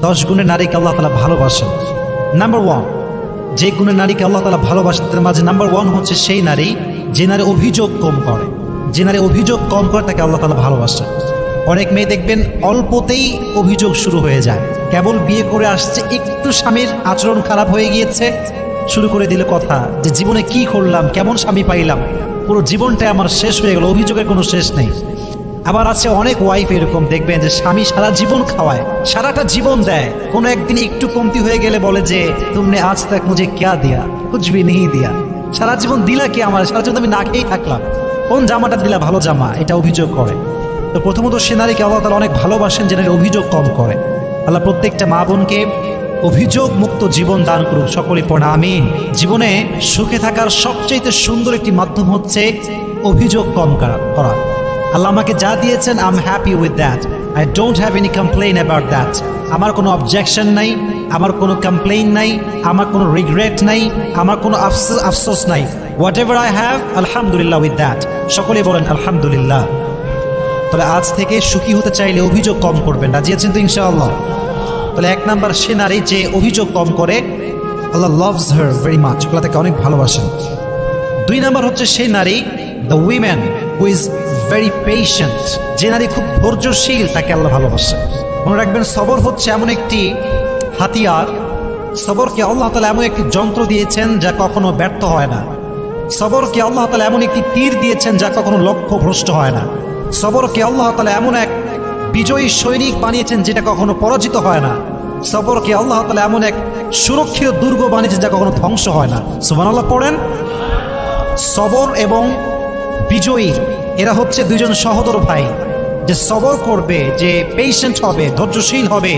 10 গুণের নারীকে আল্লাহ তাআলা ভালোবাসেন। নাম্বার 1, যে গুণের নারীকে আল্লাহ তাআলা ভালোবাসেন তার মাঝে নাম্বার 1 হচ্ছে সেই নারী যে নারী অভিযোগ কম করে। যে নারী অভিযোগ কম করে তাকে আল্লাহ তাআলা ভালোবাসেন। অনেক মেয়ে দেখবেন অল্পতেই অভিযোগ শুরু হয়ে যায়, কেবল বিয়ে করে আসছে, একটু স্বামীর আচরণ খারাপ হয়ে গিয়েছে, শুরু করে দিলে কথা যে জীবনে কি করলাম, কেমন স্বামী পাইলাম, পুরো জীবনটাই আমার শেষ হয়ে গেল, অভিযোগের কোনো শেষ নেই। আবার আছে অনেক ওয়াইফ এরকম দেখবেন যে স্বামী সারা জীবন খাওয়ায়, সারাটা জীবন দেয়, কোনো একদিন একটু কমতি হয়ে গেলে বলে যে তুমনে আজ তক মুঝে ক্যা দিয়া, কুছ ভি নেহি দিয়া, সারা জীবন দিলা কি আমার, সারা জীবন আমি না খেয়েই থাকলাম, কোন জামাটা দিলা ভালো জামা, এটা অভিযোগ করে। তো প্রথমত সে নারীকে আল্লাহ তাআলা অনেক ভালোবাসেন যে নারী অভিযোগ কম করে। আল্লাহ প্রত্যেকটা মা বোনকে অভিযোগ মুক্ত জীবন দান করুক, সকলে পড়া আমিন। জীবনে সুখে থাকার সবচেয়ে সুন্দর একটি মাধ্যম হচ্ছে অভিযোগ কম করা। আল্লাহ আমাকে যা দিয়েছেন I am happy with that, I don't have any complain about that. আমার কোনো অবজেকশন নাই, আমার কোনো কমপ্লেইন নাই, আমার কোনো রিগ্রেট নাই, আমার কোনো আফসোস নাই। হোয়াট এভার আই হ্যাভ, আলহামদুলিল্লাহ উইথ দ্যাট। সকলে বলেন আলহামদুলিল্লাহ। তাহলে আজ থেকে সুখী হতে চাইলে অভিযোগ কম করবেন, রাজি আছেন তো ইনশাআল্লাহ? তাহলে 1 নাম্বার সে নারী যে অভিযোগ কম করে, আল্লাহ লাভস হার ভেরি মাচ, আল্লাহ তাকে অনেক ভালোবাসেন। 2 নাম্বার হচ্ছে সেই নারী the women who is very patient, যে নারী খুব ধৈর্যশীল, তাকে আল্লাহ ভালোবাসে। মনে রাখবেন সবর হচ্ছে এমন একটি হাতিয়ার, সবরকে আল্লাহ তাআলা এমন একটি যন্ত্র দিয়েছেন যা কখনো ব্যর্থ হয় না। সবরকে আল্লাহ তাআলা এমন একটি তীর দিয়েছেন যা কখনো লক্ষ্য ভ্রষ্ট হয় না। সবরকে আল্লাহ তাআলা এমন এক বিজয়ী সৈনিক বানিয়েছেন যেটা কখনো পরাজিত হয় না। সবরকে আল্লাহ তাআলা এমন এক সুরক্ষিত দুর্গ বানিয়েছেন যা কখনো ধ্বংস হয় না। সুবহানাল্লাহ পড়েন। সবর এবং বিজয়ী এরা হচ্ছে 2 জন সহোদর ভাই। যে সবর করবে, যে পেশেন্ট হবে, ধৈর্যশীল হবে,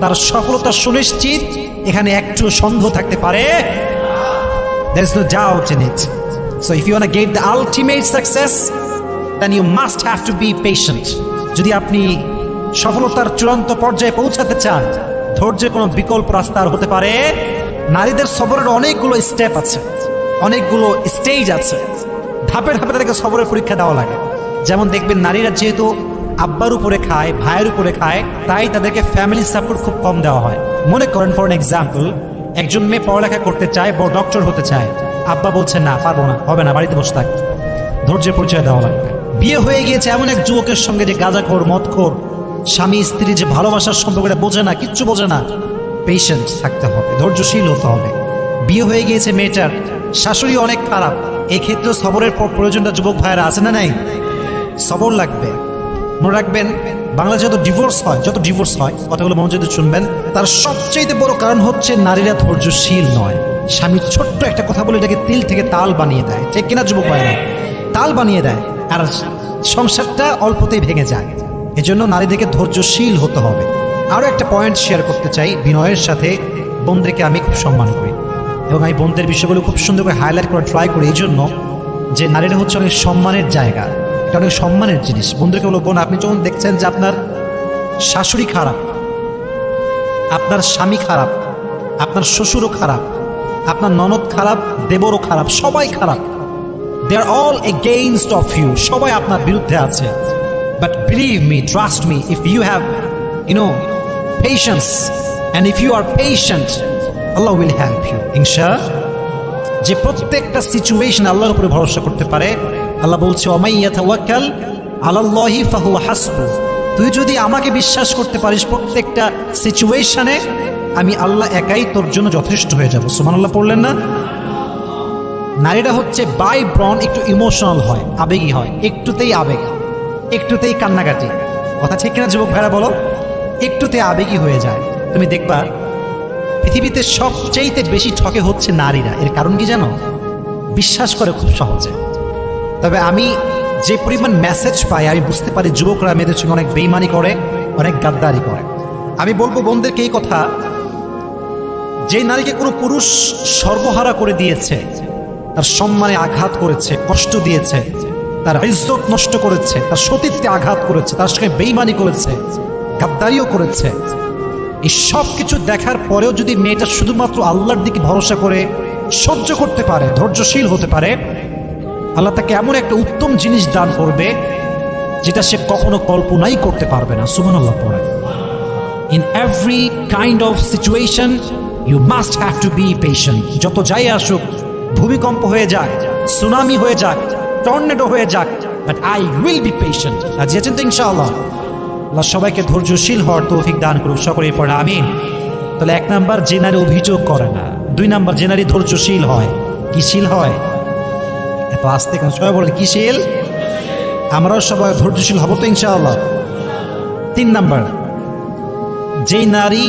তার সফলতা সুনিশ্চিত, এখানে একটু সন্দেহ থাকতে পারে। There is no doubt in it. So if you want to get the ultimate success, then you must have to be patient. যদি আপনি সফলতার চূড়ান্ত পর্যায়ে পৌঁছাতে চান, ধৈর্যের কোনো বিকল্প রাস্তা আর হতে পারে। নারীদের সবরের অনেকগুলো স্টেপ আছে, অনেকগুলো স্টেজ আছে, ধাপে ধাপে তাদেরকে সবরের পরীক্ষা দেওয়া লাগে। যেমন দেখবেন নারীরা যেহেতু আব্বার উপরে খায়, ভাইয়ের উপরে খায়, তাই তাদেরকে ফ্যামিলি সাপোর্ট খুব কম দেওয়া হয়। মনে করেন ফর এক্সাম্পল, একজন মেয়ে পড়ালেখা করতে চায়, বড় ডক্টর হতে চায়, আব্বা বলছে না, পারবো না, হবে না, বাড়িতে বসে থাক। ধৈর্যের পরিচয় দেওয়া লাগবে। বিয়ে হয়ে গিয়েছে এমন এক যুবকের সঙ্গে যে গাঁজাখোর, মদখোর, স্বামী স্ত্রী যে ভালোবাসার সম্পর্কটা বোঝে না, কিচ্ছু বোঝে না, পেশেন্ট থাকতে হবে, ধৈর্যশীল হতে হবে। বিয়ে হয়ে গিয়েছে মেয়েটার, শাশুড়ি অনেক খারাপ, এই ক্ষেত্রে সবরের প্রয়োজনটা যুবক ভাইয়েরা আছে না নাই? সবর লাগবে। মনে রাখবেন বাংলাদেশে যত ডিভোর্স হয়, কথাগুলো মনোযোগ দিয়ে শুনবেন, তার সবচেয়ে বড় কারণ হচ্ছে নারীরা ধৈর্যশীল নয়। স্বামী ছোট্ট একটা কথা বলে এটাকে তিল থেকে তাল বানিয়ে দেয়, ঠিক কিনা যুবক ভাইয়েরা? তাল বানিয়ে দেয়, আর সংসারটা অল্পতেই ভেঙে যায়। এজন্য নারীদেরকে ধৈর্যশীল হতে হবে। আরও একটা পয়েন্ট শেয়ার করতে চাই, বিনয়ের সাথে বোনদেরকে আমি খুব সম্মান করি এবং আমি বোনদের বিষয়গুলো খুব সুন্দর করে হাইলাইট করে ট্রাই করি, এই জন্য যে নারীরা হচ্ছে অনেক সম্মানের জায়গা, এটা অনেক সম্মানের জিনিস। বোনদেরকে বলবো, বোন আপনি যখন দেখছেন যে আপনার শাশুড়ি খারাপ, আপনার স্বামী খারাপ, আপনার শ্বশুরও খারাপ, আপনার ননদ খারাপ, দেবরও খারাপ, সবাই খারাপ, they are all against of you, সবাই আপনার বিরুদ্ধে আছে, but believe me, trust me, if you have patience and if you are patient, Allah will help you ইনশাআল্লাহ। যে প্রত্যেকটা সিচুয়েশন আল্লাহর উপরে ভরসা করতে পারে, আল্লাহ বলছে ওয়ামাই ইয়াতাওয়াক্কাল আলাল্লাহি ফাহুয়া হাসবুহ, তুই যদি আমাকে বিশ্বাস করতে পারিস প্রত্যেকটা সিচুয়েশনে, আমি আল্লাহ একাই তোর জন্য যথেষ্ট হয়ে যাব। সুবহানাল্লাহ পড়লেন না? নারীরা হচ্ছে বাই ব্রন একটু ইমোশনাল হয়, আবেগী হয়, একটুতেই আবেগ, একটুতেই কান্নাকাটি, কথা ঠিক কিনা যুবক ভাইরা বলো? একটুতে আবেগী হয়ে যায়। তুমি দেখবা পৃথিবীতে সবচেয়ে বেশি ঠকে হচ্ছে নারীরা। এর কারণ কি জানো? বিশ্বাস করে খুব সহজে। তবে আমি যে পরিমাণ মেসেজ পাই, আমি বুঝতে পারি যুবকরা মেয়েদের সঙ্গে অনেক বেইমানি করে, অনেক গাদ্দারি করে। আমি বলবো বোনদেরকে এই কথা, যে নারীকে কোনো পুরুষ সর্বহারা করে দিয়েছে, তার সম্মানে আঘাত করেছে, কষ্ট দিয়েছে, তার ইজ্জত নষ্ট করেছে, তার সতীত্বে আঘাত করেছে, তার সঙ্গে বেইমানি করেছে, গাদ্দারিও করেছে, এই সব কিছু দেখার পরেও যদি মেয়েটা শুধুমাত্র আল্লাহর দিকে ভরসা করে সহ্য করতে পারে, ধৈর্যশীল হতে পারে, আল্লাহ তাকে এমন একটা উত্তম জিনিস দান করবে যেটা সে কখনো কল্পনাই করতে পারবে না। সুবহানাল্লাহ পড়ে। In every kind of situation, you must have to be patient. যত যাই আসুক, ভূমিকম্প হয়ে যাক, সুনামি হয়ে যাক, টর্নেডো হয়ে যাক, but I will be patient. রাজি আছেন তো ইনশাআল্লাহ? আল্লাহ সবাইকে ধৈর্যশীল হওয়ার তৌফিক দান করুক, সকলেই পড়ে আমিন। তাহলে 1 নাম্বার, যে নারী অভিযোগ করে না। 2 নাম্বার, যে নারী ধৈর্যশীল হয়। কি শীল হয়? এত আস্তে কেন? সবাই বলেন কি শীল? আমরাও সবাই ধৈর্যশীল হব তো ইনশাআল্লাহ। 3 নাম্বার, যেই নারী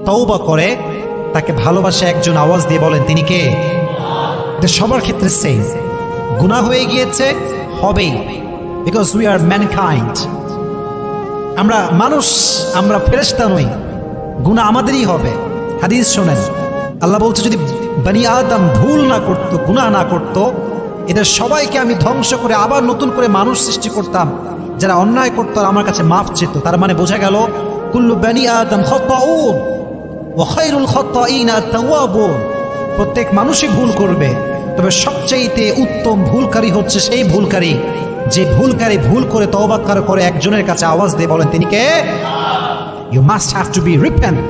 তওবা করে তাকে ভালোবাসে একজন, আওয়াজ দিয়ে বলেন তিনি কে? এটা সবার ক্ষেত্রে সেম। গুনাহ হয়ে গিয়েছে, হবেই, বিকজ উই আর ম্যানকাইন্ড। আমরা মানুষ, আমরা ফেরেশতা নই, গুনাহ আমাদেরই হবে। হাদিস শোনেন, আল্লাহ বলছে যদি বনি আদম ভুল না করতো, গুনাহ না করতো, এদের সবাইকে আমি ধ্বংস করে আবার নতুন করে মানুষ সৃষ্টি করতাম যারা অন্যায় করতো আর আমার কাছে মাফ চেত। তার মানে বোঝা গেল কুল্লু বনি আদম খাত্তাউন ওয়া খায়রুল খাত্তাইনা আত-তাওয়াবুন। প্রত্যেক মানুষই ভুল করবে, তবে সবচেয়ে উত্তম ভুলকারী হচ্ছে সেই ভুলকারী যে ভুলকারী ভুল করে তওবা করে একজনের কাছে, আওয়াজ দিয়ে বলেন তিনি কে? You must have to be repent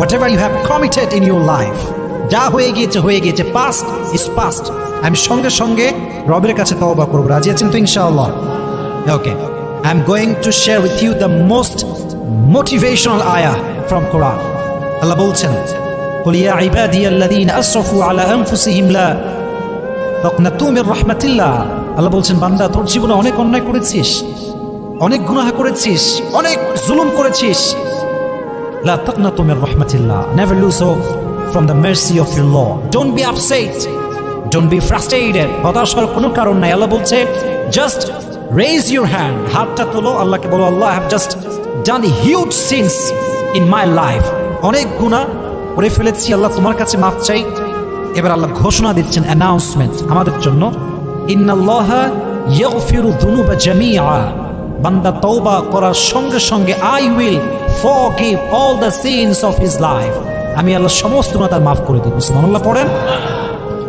whatever you have committed in your life. যা হয়ে গিয়েছে হয়ে গিয়েছে, past is past. আমি সঙ্গে সঙ্গে রবের কাছে তওবা করব। রাজি আছেন তো ইনশাআল্লাহ? Okay, I'm going to share with you the most motivational ayah from Quran. আল্লাহ বলছেন, قل يا عبادي الذين أسرفوا على أنفسهم لا تقنطوا من رحمة الله. আল্লাহ বলছেন, বান্দা তোর জীবনে অনেক অন্যায় করেছিস, অনেক গুনাহ করেছিস, অনেক জুলুম করেছিস। لا تقنطوا من رحمة الله. Never lose hope from the mercy of your Lord. Don't be upset. Don't be frustrated. হতাশ হওয়ার কোনো কারণ নাই। আল্লাহ বলছে, just raise your hand. হাতটা তোলো, আল্লাহকে বলো, আল্লাহ I have just done huge sins in my life. অনেক গুনাহ করে ফেলেছি, আল্লাহ তোমার কাছে মাফ চাই। এবার আল্লাহ ঘোষণা দিচ্ছেন, অ্যানাউন্সমেন্ট আমাদের জন্য, ইন্নাল্লাহা ইয়াগফিরু যুনুবা জামিআ। বান্দা তওবা করার সঙ্গে সঙ্গে I will forgive all the sins of his life. আমি আল্লাহ সমস্ত গুনাহ তার মাফ করে দেব। সুবহানাল্লাহ পড়েন।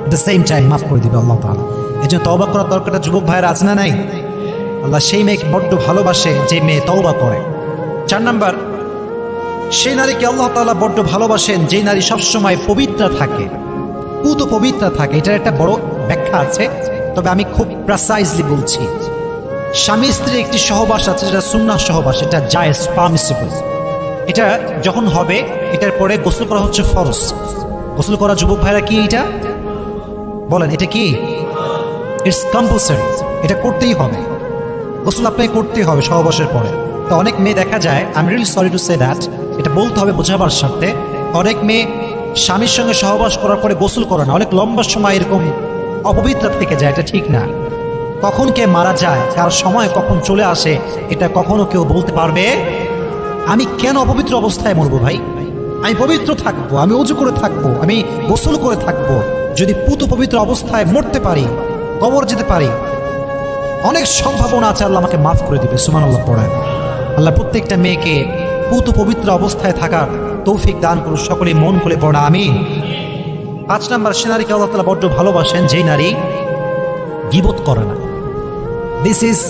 At the same time মাফ করে দিবে আল্লাহ তাআলা। এজন্য তওবা করার দরকারটা যুবক ভাইরা আছে না নাই? আল্লাহ সেই মেয়েকে বড্ড ভালোবাসে যে মেয়ে তওবা করে। 4 নাম্বার, সেই নারীকে আল্লাহ তাআলা বড্ড ভালোবাসেন যে নারী সবসময় পবিত্র থাকে, পুত পবিত্র থাকে। এটার একটা বড় ব্যাখ্যা আছে, তবে আমি খুব প্রিসাইজলি বলছি। স্বামী স্ত্রীর একটি সহবাস আছে যেটা সুন্নাহ সহবাস, এটা জায়েজ, পারমিসিবল। এটা যখন হবে, এটার পরে গোসল করা হচ্ছে ফরজ। গোসল করা যুবক ভাইরা কি এটা বলেন? এটা কি? ইটস কম্পালসারি, এটা করতেই হবে। গোসল আপনাকে করতেই হবে সহবাসের পরে। তো অনেক মেয়ে দেখা যায়, I am really sorry to say that, এটা বলতে হবে বোঝাবার স্বার্থে, অনেক মেয়ে স্বামীর সঙ্গে সহবাস করার পরে গোসল করে না, অনেক লম্বা সময় এরকম অপবিত্র থেকে যায়। এটা ঠিক না। কখন কে মারা যায়, কার সময় কখন চলে আসে, এটা কখনো কেউ বলতে পারবে? আমি কেন অপবিত্র অবস্থায় মরবো ভাই? আমি পবিত্র থাকবো, আমি ওযু করে থাকবো, আমি গোসল করে থাকবো। যদি পুত পবিত্র অবস্থায় মরতে পারি, কবর যেতে পারি, অনেক সম্ভাবনা আছে আল্লাহ আমাকে মাফ করে দিবে। সুবহানাল্লাহ পড়েন। আল্লাহ প্রত্যেকটা মেয়েকে পুত পবিত্র অবস্থায় থাকার তৌফিক দান করুন, সকলেই মন খুলে পড়া আমিন। 5 নাম্বার, সে নারীকে আল্লাহ তাআলা বড্ড ভালোবাসেন যেই নারী গীবত করে না। This is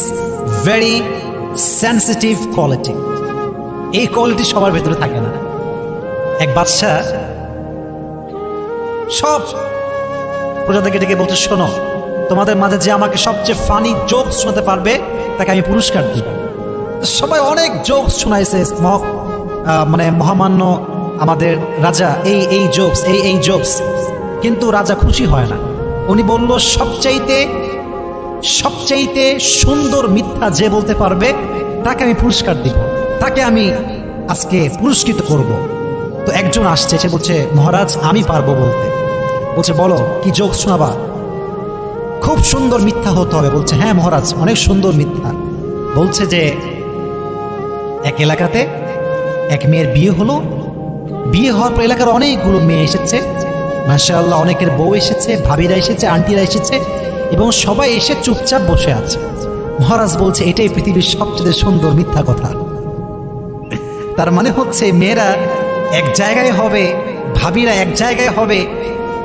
very sensitive quality. এই কোয়ালিটি সবার ভেতরে থাকে না। এক বাদশা সব প্রজাদেরকে ডেকে বলতে, শোনো, তোমাদের মাঝে যে আমাকে সবচেয়ে ফানি জোকস শোনাতে পারবে তাকে আমি পুরস্কার দিব। সবাই অনেক জোকস শোনাইছে, মানে মহামান্য আমাদের রাজা এই জোকস, এই জোকস, কিন্তু রাজা খুশি হয় না। উনি বলল, সবচাইতে সুন্দর মিথ্যা যে বলতে পারবে তাকে আমি পুরস্কার দিব, তাকে আমি আজকে পুরস্কৃত করব। তো একজন আসছে, সে বলছে, মহারাজ আমি পারবো বলতে। বলছে, বলো কি জোক শোনাবা? খুব সুন্দর মিথ্যা হতে হবে। বলছে, হ্যাঁ মহারাজ, অনেক সুন্দর মিথ্যা। বলছে যে এক এলাকাতে এক মেয়ের বিয়ে হলো, বিয়ে হওয়ার পর এলাকার অনেকগুলো মেয়ে এসেছে, মাশাআল্লাহ, অনেকের বউ এসেছে, ভাবিরা এসেছে, আন্টিরা এসেছে, এবং সবাই এসে চুপচাপ বসে আছে। মহারাজ বলছে, এটাই পৃথিবীর সবচেয়ে সুন্দর মিথ্যা কথা। তার মানে হচ্ছে মেয়েরা এক জায়গায় হবে, ভাবিরা এক জায়গায় হবে,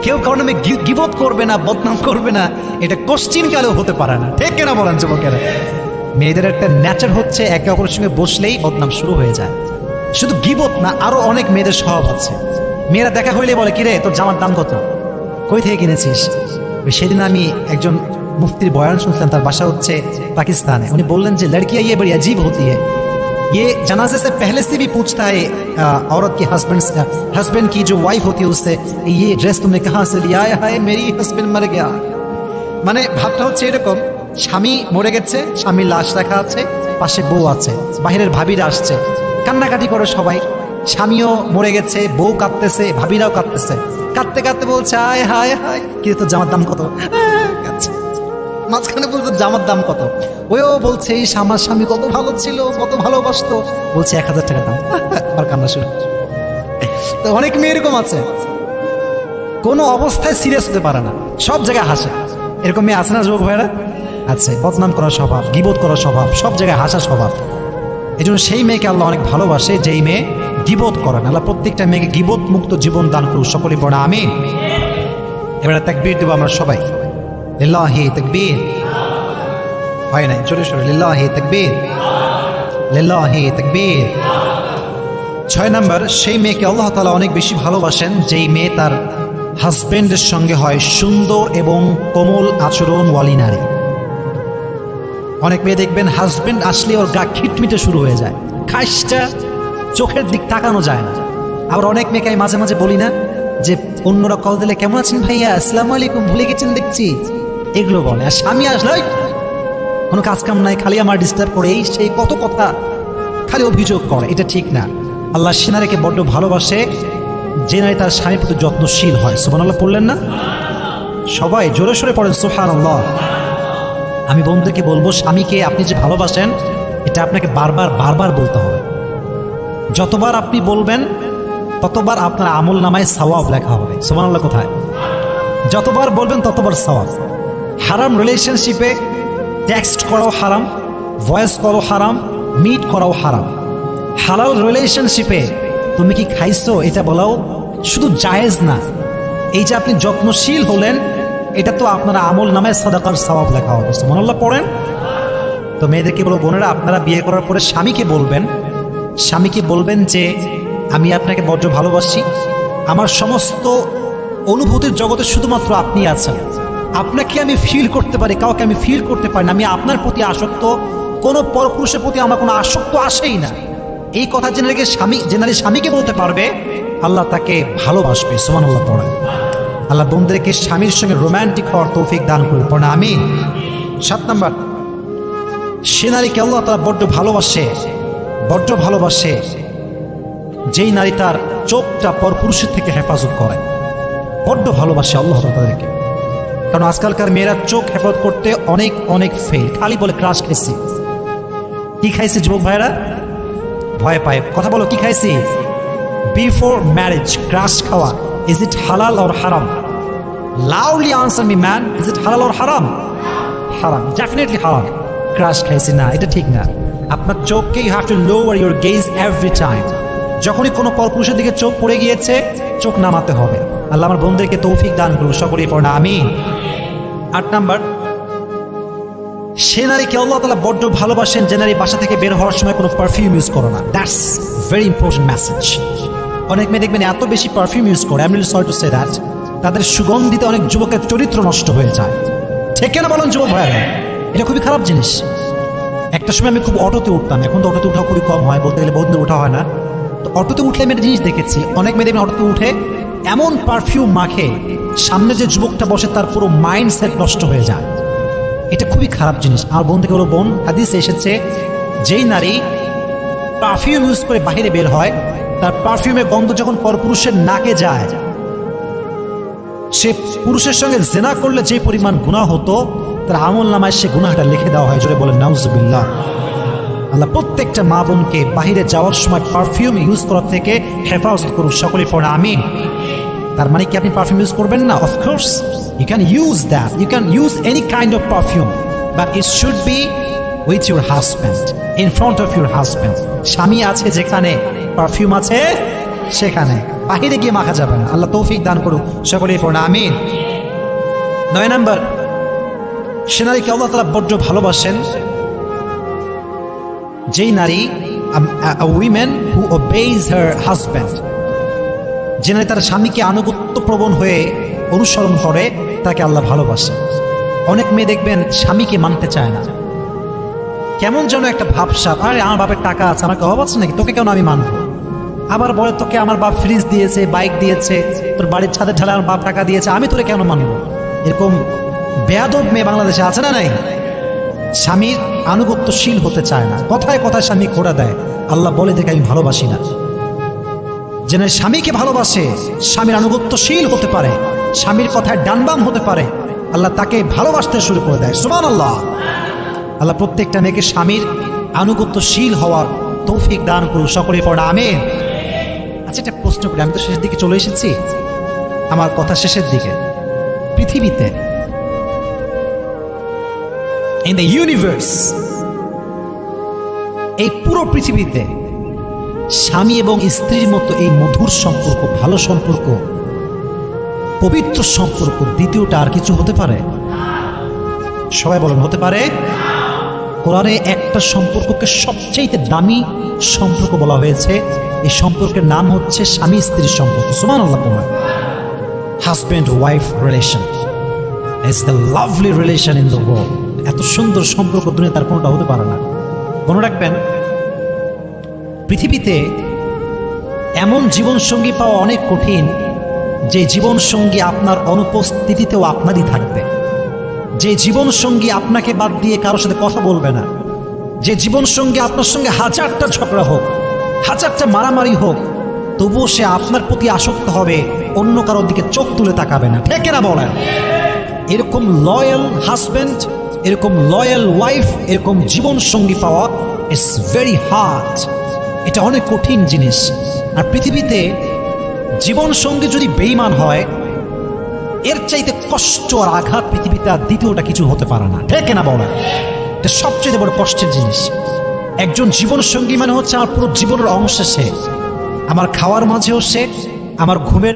কেউ কারণ গীবত করবে না, বদনাম করবে না, এটা কোশ্চিন কালেও হতে পারে না। ঠিক কিনা বলেন যুবকেরা? মেয়েদের একটা নেচার হচ্ছে একে অপরের সঙ্গে বসলেই বদনাম শুরু হয়ে যায়। শুধু গিবত না, আরো অনেক মেয়েদের স্বভাব আছে। মেয়েরা দেখা হইলে বলে, কিরে তোর জামার দাম কত, কই থেকে কিনেছিস? সেদিন আমি একজন মুফতির বয়ান শুনছিলাম, তার বাসা হচ্ছে পাকিস্তানে। উনি বললেন যে लड़कियां ये बड़ी अजीब होती है, ये जनाजे से पहले से भी पूछता है औरत की हस्बैंड की जो वाइफ होती है उससे, ये ड्रेस तुमने कहाँ से लिया है? हाय मेरी हस्बैंड मर गया। মানে ভাবটা হচ্ছে এরকম, স্বামী মরে গেছে, স্বামীর লাশ রাখা আছে, পাশে বউ আছে, বাহিরের ভাবিরা আসছে, কান্নাকাটি করে সবাই। স্বামীও মরে গেছে, বউ কাঁদতেছে, ভাবিরাও কাঁদতেছে, কাঁদতে কাঁদতে বলছে আয় হায় হায়, কিন্তু তোর জামার দাম কত? কাঁদছে। মাঝখানে বলতো জামার দাম কত? ওও বলছে এই আমার স্বামী কত ভালো ছিল, কত ভালোবাসতো, বলছে 1000 টাকা দাম। আবার কান্না শুরু। তো অনেক মেয়ে এরকম আছে, কোনো অবস্থায় সিরিয়াস হতে পারে না, সব জায়গায় হাসে। এরকম মেয়ে আছে না যুবক ভাইরা? আছে। বদনাম করার স্বভাব, গীবত করার স্বভাব, সব জায়গায় হাসার স্বভাব। এই জন্য সেই মেয়েকে আল্লাহ অনেক ভালোবাসে যেই মেয়ে গীবত করে না। আল্লাহ প্রত্যেকটা মেয়েকে গীবত মুক্ত জীবন দান করুক, সকলে পড়া আমিন। এবারে তাকবীর দেবো আমরা সবাই, লিল্লাহি তাকবীর। হয় নাই, জোরে সোরে লিল্লাহি তাকবীর, লিল্লাহি তাকবীর। 6 নম্বর, সেই মেয়েকে আল্লাহ তাআলা অনেক বেশি ভালোবাসেন যেই মেয়ে তার হাজবেন্ডের সঙ্গে হয় সুন্দর এবং কোমল আচরণওয়ালী নারী। অনেক মেয়ে দেখবেন হাজবেন্ড আসলে ওর গা খিটমিটে শুরু হয়ে যায়, খাইসটা, চোখের দিক তাকানো যায় না। আবার অনেক মেয়েকে আমি মাঝে মাঝে বলি না যে অন্যরা কল দিলে কেমন আছেন ভাইয়া, আসসালামু আলাইকুম, ভুলে গেছেন দেখছি, এগুলো বলে। আর স্বামী আসলে কোনো কাজ কাম নাই, খালি আমার ডিস্টার্ব করে, এই সেই কত কথা, খালি অভিযোগ করে। এটা ঠিক না। আল্লাহ সে নারীকে বড্ড ভালোবাসে যে নারী তার স্বামীর প্রতি যত্নশীল হয়। সুবহানাল্লাহ পড়লেন না? সবাই জোরে সোরে পড়েন সুবহানাল্লাহ। আমি বন্ধুকে বলবো, স্বামীকে আপনি যে ভালোবাসেন এটা আপনাকে বারবার বারবার বলতে হবে। যতবার আপনি বলবেন ততবার আপনার আমল নামায় সওয়াব লেখা হবে। সুবহানাল্লাহ কোথায়? যতবার বলবেন ততবার সওয়াব। হারাম রিলেশনশিপে টেক্সট করাও হারাম, ভয়েস কলও হারাম, মিট করাও হারাম। হালাল রিলেশনশিপে তুমি কি খাইছো এটা বলাও শুধু জায়েজ না, এই যে আপনি যত্নশীল হলেন এটা তো আপনারা আমল নামায় সাদাকার সওয়াব লেখা হবে। সুবহানাল্লাহ পড়েন। তো মেয়েদেরকে বলো, বোনেরা আপনারা বিয়ে করার পরে স্বামীকে বলবেন যে আমি আপনাকে বড্ড ভালোবাসি, আমার সমস্ত অনুভূতির জগতে শুধুমাত্র আপনি আছেন, আপনাকে আমি ফিল করতে পারি, কাউকে আমি ফিল করতে পারি না, আমি আপনার প্রতি আসক্ত, কোনো পরপুরুষের প্রতি আমার কোনো আসক্ত আসেই না। এই কথা যে নারী স্বামীকে বলতে পারবে আল্লাহ তাকে ভালোবাসবে। সুবহানাল্লাহ পড়েন। আল্লাহ বোনদেরকে স্বামীর সঙ্গে রোম্যান্টিক হওয়ার তৌফিক দান করুন, পড়েন আমিন। 7 নম্বর, সে নারীকে আল্লাহ তাআলা বড্ড ভালোবাসে যেই নারী তার চোখটা পরপুরুষের থেকে হেফাজত করে। বড্ড ভালোবাসে আল্লাহ তাদেরকে। কারণ আজকালকার মেয়েরা চোখ হেফাজত করতে অনেক অনেক ফেল, খালি বলে ক্রাশ খাইছি। কি খাইছে যুবক ভাইরা? ভয় পায় কথা বলো, কি খাইছি? বিফোর ম্যারেজ ক্রাশ খাওয়া, ইজ ইট হালাল অর হারাম? Loudly answer me man, is it হালাল অর হারাম? হারাম, ডেফিনেটলি হারাম। ক্রাশ খাইছি না, এটা ঠিক না। আপনার চোখকে you have to lower your gaze every time. যখনই কোনো পরপুরুষের দিকে চোখ পড়ে গিয়েছে চোখ নামাতে হবে। আল্লাহ আমার বন্ধুদেরকে তৌফিক দান করুন, সকলেই পড়েন আমিন। 8 নম্বর, সে নারীকে আল্লাহ তাআলা বড্ড ভালোবাসেন যে নারী বাসা থেকে বের হওয়ার সময় কোনো পারফিউম ইউজ করে না। That's very important message. অনেক মেয়ে দেখবেন এত বেশি পারফিউম ইউজ করে, I am really sorry to say that, তাদের সুগন্ধিতে অনেক যুবকের চরিত্র নষ্ট হয়ে যায়। ঠিক না বলেন যুবক ভাইরা? এটা খুবই খারাপ জিনিস। একটা সময় আমি খুব অটোতে উঠতাম, এখন তো অটোতে উঠা খুবই কম হয়, বলতে গেলে বহুদিন ওঠা হয় না। তো অটোতে উঠলে আমি একটা জিনিস দেখেছি, অনেক মেয়ে দেখবেন অটোতে উঠে এমন পারফিউম মাখে সামনে যে যুবকটা বসে তার পুরো মাইন্ডসেট নষ্ট হয়ে যায়। এটা খুবই খারাপ জিনিস। আমার বোন থেকে বলো, বোন হাদিসে এসেছে যেই নারী পারফিউম ইউজ করে বাহিরে বের হয় তার পারফিউমের গন্ধ যখন পরপুরুষের নাকে যায়, সে পুরুষের সঙ্গে জেনা করলে যে পরিমাণ গুনাহ হতো তার আমল নামায় সে গুনাহটা লিখে দেওয়া হয়। জোরে বলেন নাউজুবিল্লাহ। আল্লাহ প্রত্যেকটা মা বোনকে বাহিরে যাওয়ার সময় পারফিউম ইউজ করার থেকে হেফাজত করুন, সকলেই পড়ে আমিন। তার মানে কি আপনি পারফিউম ইউজ করবেন না? Of course you can use that, you can use any kind of perfume, but it should be with your husband, in front of your husband. স্বামী আছে যেখানে পারফিউম আছে সেখানে, বাহিরে গিয়ে মাখা যাবে না। আল্লাহ তৌফিক দান করুক, সকলেই পড়ে আমিন। 9 নম্বর, সে নারীকে আল্লাহ তাআলা বড্ড ভালোবাসেন যেই নারী a woman who obeys her husband, যে নারী তার স্বামীকে আনুগত্য প্রবণ হয়ে অনুসরণ করে, তাকে আল্লাহ ভালোবাসে। অনেক মেয়ে দেখবেন স্বামীকে মানতে চায় না, কেমন যেন একটা ভাবসাব, আরে আমার বাপের টাকা আছে, আমার অভাব আছে নাকি, তোকে কেন আমি মানবো। আবার বলে তোকে আমার বাপ ফ্রিজ দিয়েছে, বাইক দিয়েছে, তোর বাড়ির ছাদের ঢালে আমার বাপ টাকা দিয়েছে, আমি তোরে কেন মানবো। এরকম বেয়াদব মেয়ে বাংলাদেশে আছে না নাই? স্বামীর আনুগত্যশীল হতে চায় না, কথায় কথায় স্বামী খোড়া দেয়। আল্লাহ বলে দেখে আমি ভালোবাসি না। যে না স্বামীকে ভালোবাসে, স্বামীর আনুগত্যশীল হতে পারে, স্বামীর কথায় ডানবাম হতে পারে, আল্লাহ তাকে ভালোবাসতে শুরু করে দেয়। সুবহানাল্লাহ। আল্লাহ প্রত্যেকটা মেয়েকে স্বামীর আনুগত্যশীল হওয়ার তৌফিক দান করুন, সকলে পড়া আমিন। আচ্ছা, একটা প্রশ্ন করি, আমি তো শেষের দিকে চলে এসেছি, আমার কথা শেষের দিকে। পৃথিবীতে, ইন দ্য ইউনিভার্স, এই পুরো পৃথিবীতে স্বামী এবং স্ত্রীর মতো এই মধুর সম্পর্ক, ভালো সম্পর্ক, পবিত্র সম্পর্ক দ্বিতীয়টা আর কিছু হতে পারে? সবাই বলেন, হতে পারে? কোরআনে একটা সম্পর্ককে সবচেয়ে দামি সম্পর্ক বলা হয়েছে, এই সম্পর্কের নাম হচ্ছে স্বামী স্ত্রীর সম্পর্ক। সুবহানাল্লাহ। Husband wife relation is the lovely relation in the world. এত সুন্দর সম্পর্ক দুনিয়া তার কোনোটা হতে পারে না। মনে রাখবেন, পৃথিবীতে এমন জীবনসঙ্গী পাওয়া অনেক কঠিন, যে জীবনসঙ্গী আপনার অনুপস্থিতিতেও আপনারই থাকবে, যে জীবনসঙ্গী আপনাকে বাদ দিয়ে কারোর সাথে কথা বলবে না, যে জীবনসঙ্গী আপনার সঙ্গে হাজারটা ঝগড়া হোক, হাজারটা মারামারি হোক, তবুও সে আপনার প্রতি আসক্ত হবে, অন্য কারোর দিকে চোখ তুলে তাকাবে না। ঠিক না বলেন? এরকম লয়াল হাজব্যান্ড, এরকম লয়াল ওয়াইফ, এরকম জীবনসঙ্গী পাওয়া ইটস ভেরি হার্ড। এটা অনেক কঠিন জিনিস। আর পৃথিবীতে জীবনসঙ্গী যদি বেঈমান হয়, এর চাইতে কষ্ট আর আঘাত পৃথিবীতে আর দ্বিতীয়টা কিছু হতে পারে না। ঠিক না বলেন? এটা সবচেয়ে বড় কষ্টের জিনিস। একজন জীবনসঙ্গী মানে হচ্ছে আমার পুরো জীবনের অংশ, সে আমার খাওয়ার মাঝেও সে, আমার ঘুমের